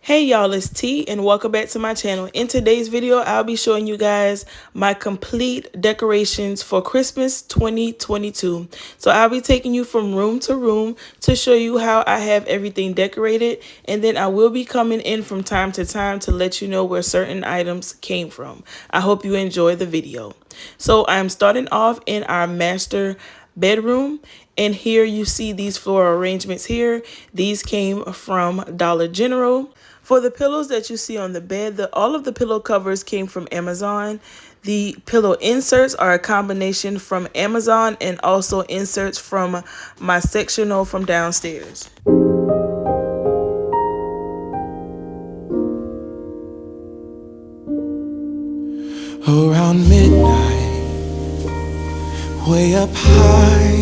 Hey y'all, it's T and welcome back to my channel. In today's video, I'll be showing you guys my complete decorations for Christmas 2022. So I'll be taking you from room to room to show you how I have everything decorated, and then I will be coming in from time to time to let you know where certain items came from. I hope you enjoy the video. So I'm starting off in our master bedroom, and here you see these floral arrangements here. These came from Dollar General. For the pillows that you see on the bed, all of the pillow covers came from Amazon. The pillow inserts are a combination from Amazon and also inserts from my sectional from downstairs. Around midnight, way up high,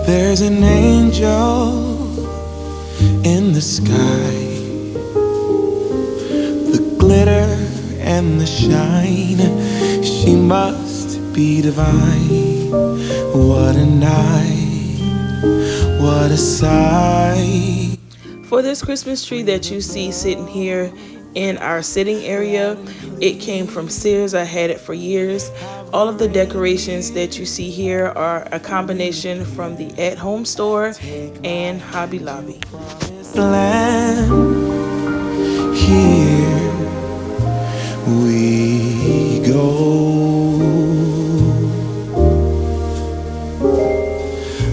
there's an angel in the sky. The glitter and the shine, she must be divine. What a night, what a sight. For this Christmas tree that you see sitting here in our sitting area, it came from Sears. I had it for years. All of the decorations that you see here are a combination from the at-home store and Hobby Lobby. Land, here we go.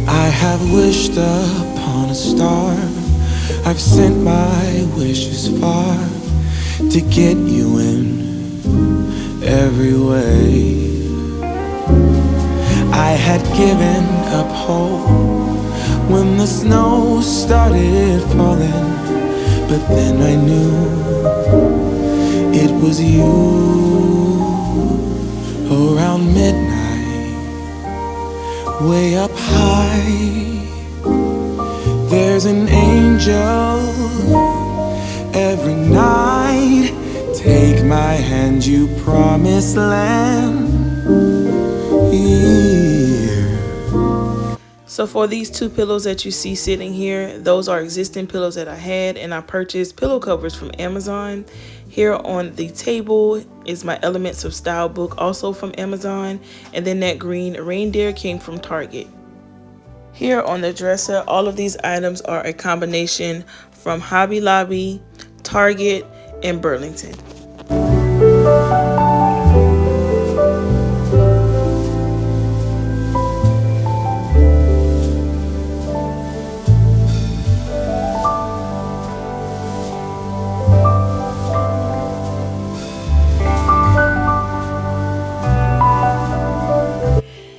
I have wished upon a star, I've sent my wishes far to get you in every way. I had given up hope when the snow started falling, but then I knew it was you. Around midnight, way up high, there's an angel every night. Take my hand, you promised land. So for these two pillows that you see sitting here, those are existing pillows that I had, and I purchased pillow covers from Amazon. Here on the table is my Elements of Style book, also from Amazon, and then that green reindeer came from Target. Here on the dresser, all of these items are a combination from Hobby Lobby, Target, and Burlington.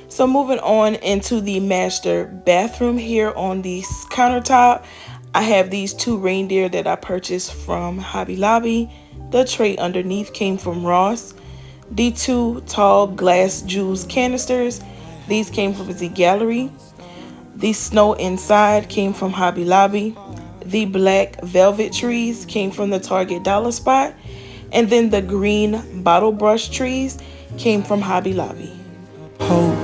So moving on into the master bathroom, here on the countertop, I have these two reindeer that I purchased from Hobby Lobby. The tray underneath came from Ross. The two tall glass juice canisters, these came from the gallery. The snow inside came from Hobby Lobby. The black velvet trees came from the Target Dollar Spot. And then the green bottle brush trees came from Hobby Lobby. Hope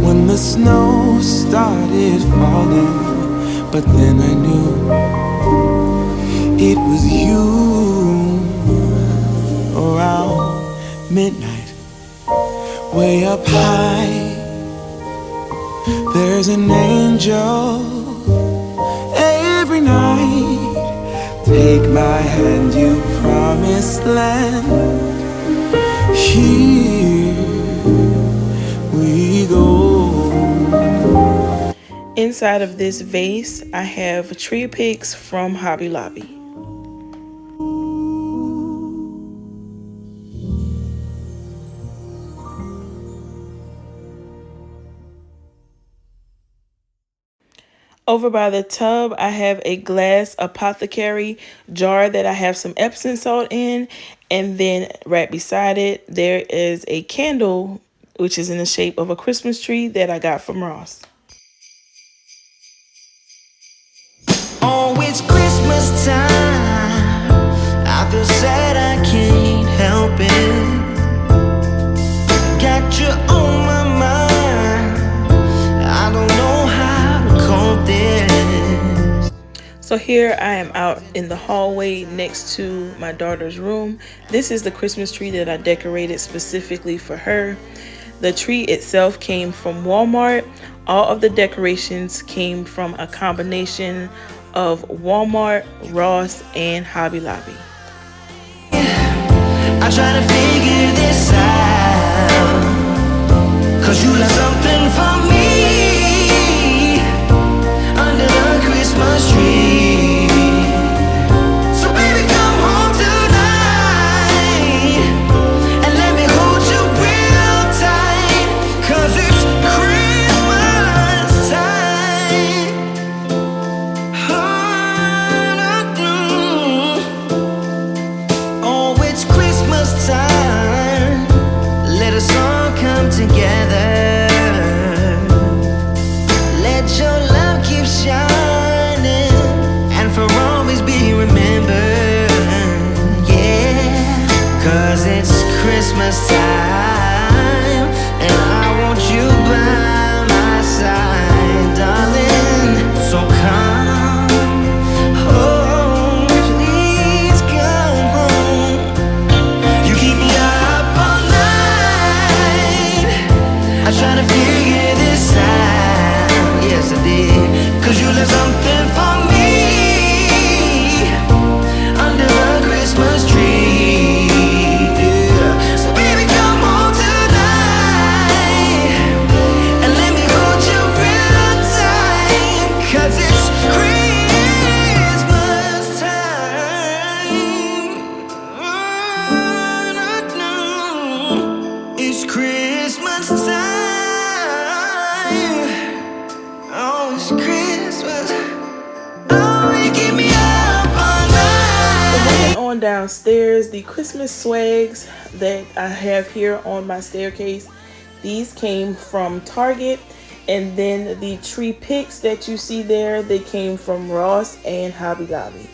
when the snow started falling, but then I knew it was you. Around midnight, way up high, there's an angel every night. Take my hand, you promised land. Here we go. Inside of this vase, I have tree picks from Hobby Lobby. Over by the tub, I have a glass apothecary jar that I have some Epsom salt in, and then right beside it, there is a candle which is in the shape of a Christmas tree that I got from Ross. Oh, it's Christmas time. I feel sad, I can't help it. Got you on my mind. I don't know how to cope this. So here I am out in the hallway next to my daughter's room. This is the Christmas tree that I decorated specifically for her. The tree itself came from Walmart. All of the decorations came from a combination of Walmart, Ross, and Hobby Lobby. I try to figure this out, 'cause you left something for me under the Christmas tree. So baby, come home tonight and let me hold you real tight, 'cause it's Christmas time. Oh, it's Christmas time. Let us all come together. Let your love keep shining and for always be remembered. Yeah, 'cause it's Christmas time and I want you by my side, darling. So come home, please come home. You keep me up all night. I try to figure this out. Yes, I did. 'Cause you left something for me under the Christmas tree. Yeah. So baby, come home tonight and let me hold you real tight, 'cause it's Christmas time. It's Christmas time. Oh, it's Christmas. Oh, you keep me up all night. Moving on downstairs, the Christmas swags that I have here on my staircase, these came from Target. And then the tree picks that you see there, they came from Ross and Hobby Lobby.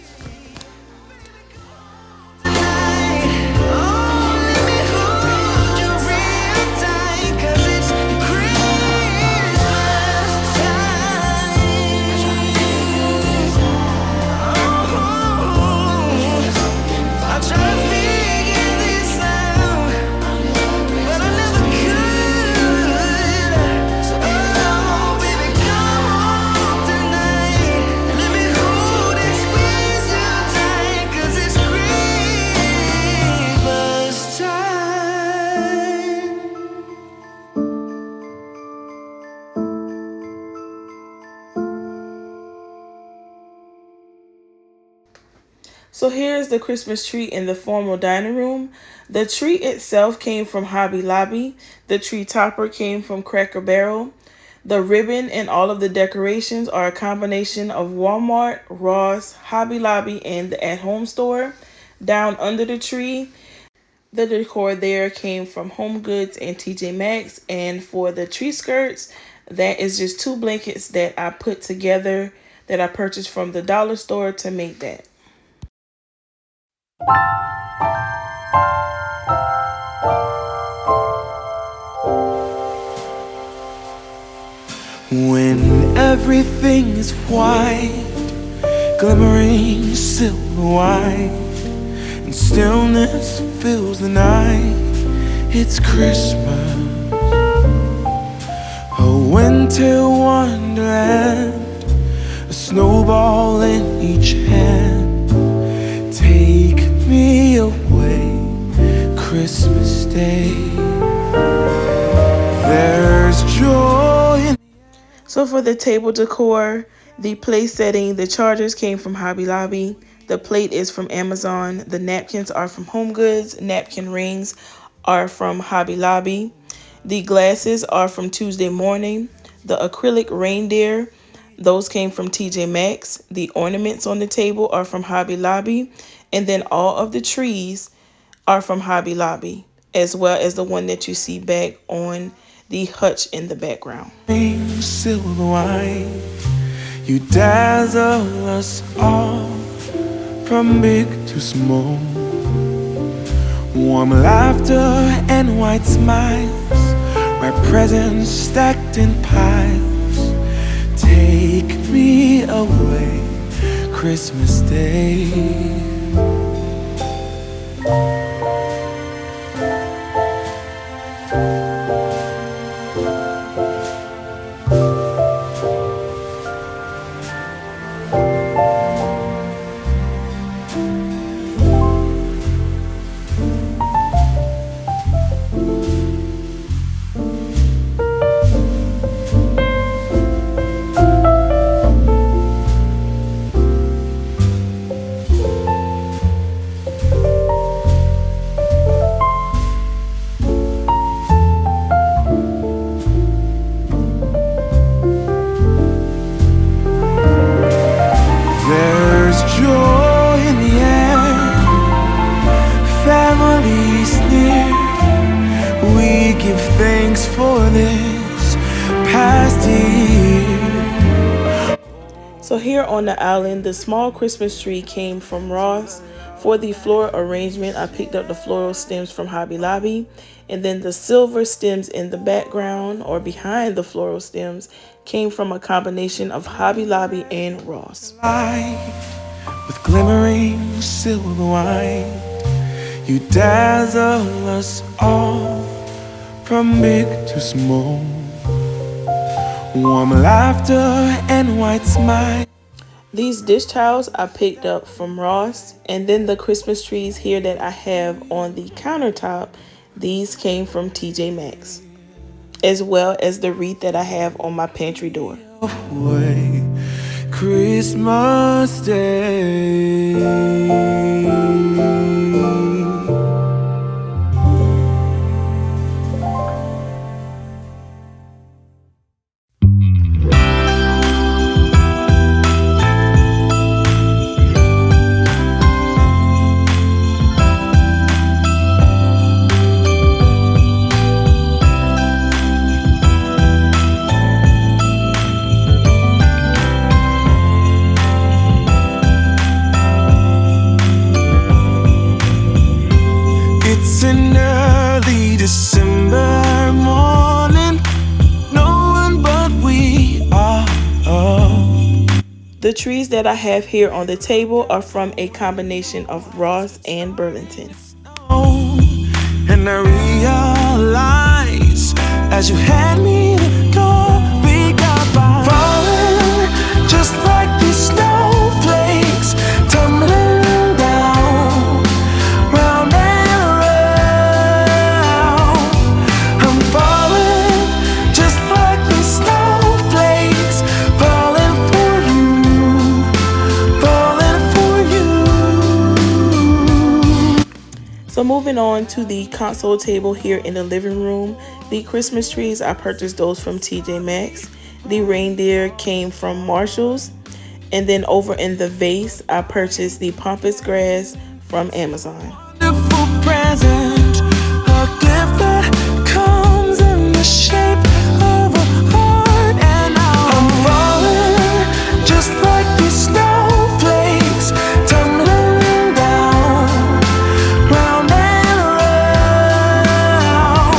So here's the Christmas tree in the formal dining room. The tree itself came from Hobby Lobby. The tree topper came from Cracker Barrel. The ribbon and all of the decorations are a combination of Walmart, Ross, Hobby Lobby, and the at-home store. Down under the tree, the decor there came from Home Goods and TJ Maxx. And for the tree skirts, that is just 2 blankets that I put together that I purchased from the dollar store to make that. When everything is white, glimmering silver white, and stillness fills the night, it's Christmas, a winter wonderland, a snowball in each hand. Take me away, Christmas Day. There's joy in. So for the table decor, the place setting, the chargers came from Hobby Lobby. The plate is from Amazon. The napkins are from Home Goods. Napkin rings are from Hobby Lobby. The glasses are from Tuesday Morning. The acrylic reindeer, those came from TJ Maxx. The ornaments on the table are from Hobby Lobby. And then all of the trees are from Hobby Lobby, as well as the one that you see back on the hutch in the background. Silver white, you dazzle us all, from big to small. Warm laughter and white smiles, my presents stacked in piles. Take me away, Christmas Day. There's joy in the air, family's near. We give thanks for this past year. So here on the island, the small Christmas tree came from Ross. For the floral arrangement, I picked up the floral stems from Hobby Lobby. And then the silver stems in the background or behind the floral stems came from a combination of Hobby Lobby and Ross. With glimmering silver wine, you dazzle us all from big to small. Warm laughter and white smile. These dish towels I picked up from Ross, and then the Christmas trees here that I have on the countertop, these came from TJ Maxx, as well as the wreath that I have on my pantry door. Christmas Day. It's an early December morning. No one but we are. The trees that I have here on the table are from a combination of Ross and Burlington. And I realize as you hand me the door, we got by. Falling just like these snowflakes, tumbling down, round and around. I'm falling just like these snowflakes, falling for you, falling for you. So moving on to the console table here in the living room, the Christmas trees, I purchased those from TJ Maxx. The reindeer came from Marshall's. And then over in the vase, I purchased the pampas grass from Amazon. Wonderful present, a gift that comes in the shape of a heart, and I'm falling just like these snowflakes, tumbling down, round and around.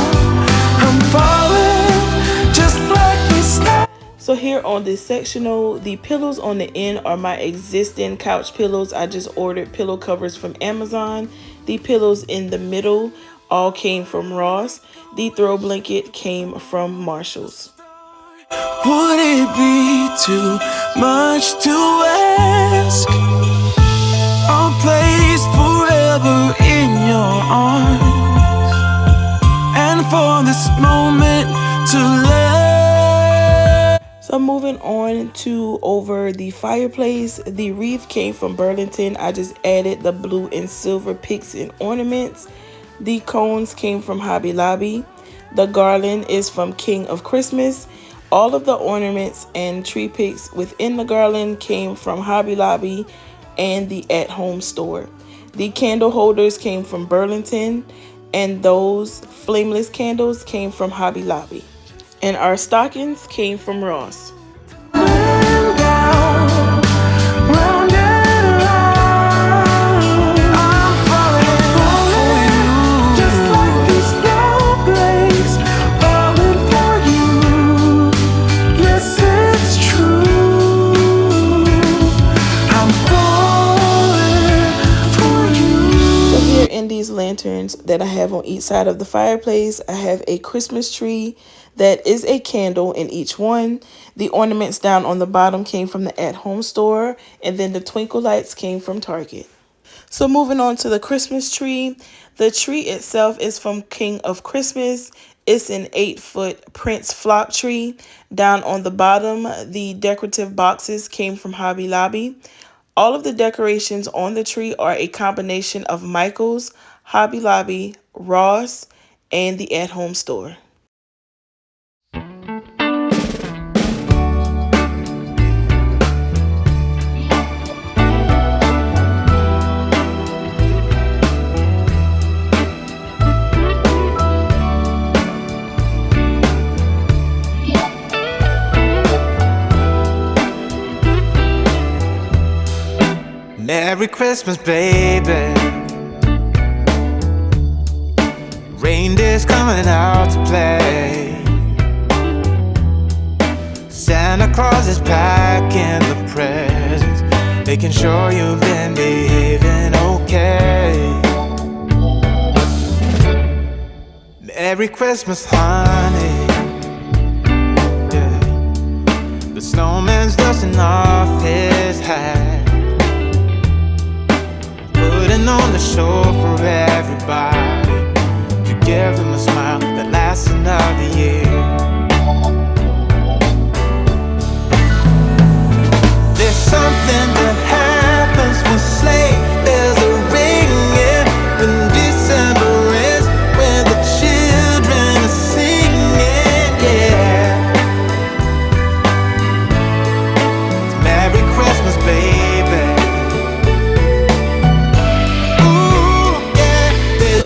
I'm falling just like these snowflakes. So here on this sectional, the pillows on the end are my existing couch pillows. I just ordered pillow covers from Amazon. The pillows in the middle all came from Ross. The throw blanket came from Marshall's. Would it be too much to ask? A place forever in your arms, and for this moment to last. So moving on to over the fireplace, the wreath came from Burlington. I just added the blue and silver picks and ornaments. The cones came from Hobby Lobby. The garland is from King of Christmas. All of the ornaments and tree picks within the garland came from Hobby Lobby and the at-home store. The candle holders came from Burlington, and those flameless candles came from Hobby Lobby. And our stockings came from Ross. I'm these lanterns that I have on each side of the fireplace. I have a Christmas tree that is a candle in each one. The ornaments down on the bottom came from the at-home store, and then the twinkle lights came from Target. So moving on to the Christmas tree. The tree itself is from King of Christmas. It's an 8-foot Prince flock tree. Down on the bottom, the decorative boxes came from Hobby Lobby. All of the decorations on the tree are a combination of Michael's, Hobby Lobby, Ross, and the at-home store. Merry Christmas, baby. Reindeer's coming out to play. Santa Claus is packing the presents, making sure you've been behaving okay. Merry Christmas, honey. Yeah. The snowman's dusting off his hat, putting on the show for everybody, to give them a smile that lasts another year. There's something that happens when sleigh bells are ringing, when December ends, when the children are singing, yeah. It's Merry Christmas, baby.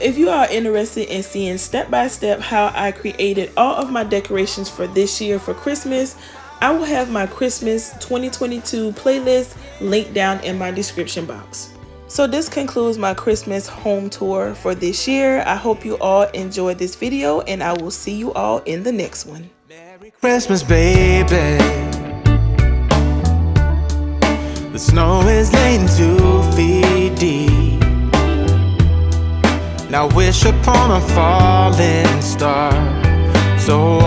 If you are interested in seeing step by step how I created all of my decorations for this year for Christmas, I will have my Christmas 2022 playlist linked down in my description box. So this concludes my Christmas home tour for this year. I hope you all enjoyed this video, and I will see you all in the next one. Merry Christmas, baby. The snow is laying 2 feet deep. Now wish upon a falling star, so